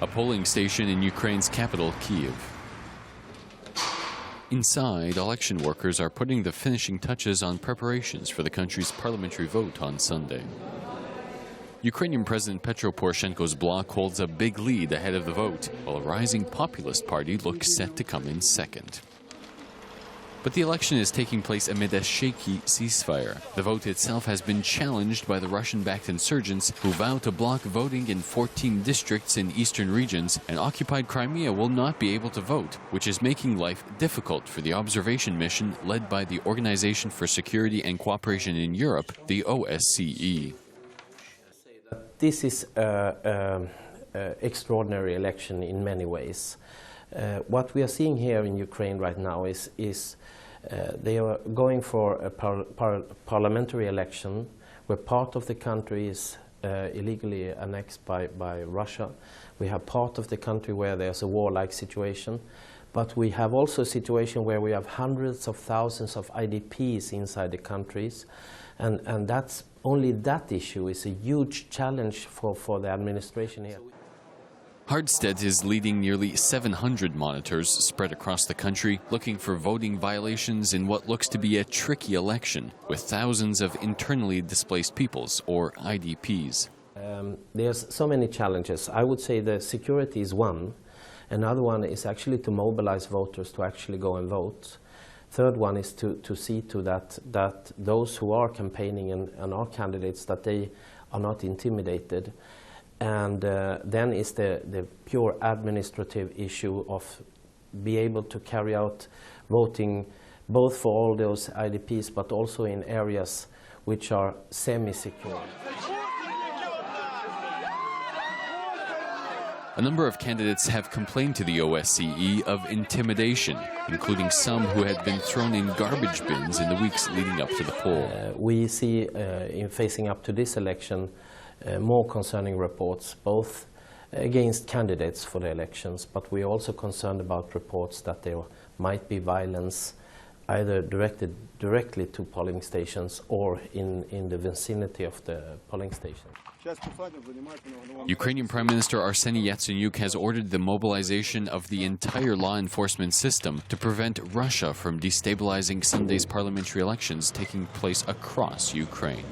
a polling station in Ukraine's capital, Kyiv. Inside, election workers are putting the finishing touches on preparations for the country's parliamentary vote on Sunday. Ukrainian President Petro Poroshenko's bloc holds a big lead ahead of the vote, while a rising populist party looks set to come in second. But the election is taking place amid a shaky ceasefire. The vote itself has been challenged by the Russian-backed insurgents who vow to block voting in 14 districts in eastern regions, and occupied Crimea will not be able to vote, which is making life difficult for the observation mission led by the Organization for Security and Cooperation in Europe, the OSCE. This is an extraordinary election in many ways. What we are seeing here in Ukraine right now is they are going for a parliamentary election where part of the country is illegally annexed by Russia. We have part of the country where there's a warlike situation. But we have also a situation where we have hundreds of thousands of IDPs inside the countries. And that's only that issue is a huge challenge for the administration here. Hardstead is leading nearly 700 monitors spread across the country, looking for voting violations in what looks to be a tricky election, with thousands of internally displaced peoples, or IDPs. There's so many challenges. I would say the security is one. Another one is actually to mobilize voters to actually go and vote. Third one is to see to that those who are campaigning and are candidates, that they are not intimidated. And then is the pure administrative issue of be able to carry out voting both for all those IDPs but also in areas which are semi-secure. A number of candidates have complained to the OSCE of intimidation, including some who had been thrown in garbage bins in the weeks leading up to the poll. We see in facing up to this election more concerning reports, both against candidates for the elections, but we're also concerned about reports that there might be violence either directed directly to polling stations or in the vicinity of the polling station. Ukrainian Prime Minister Arseniy Yatsenyuk has ordered the mobilization of the entire law enforcement system to prevent Russia from destabilizing Sunday's parliamentary elections taking place across Ukraine.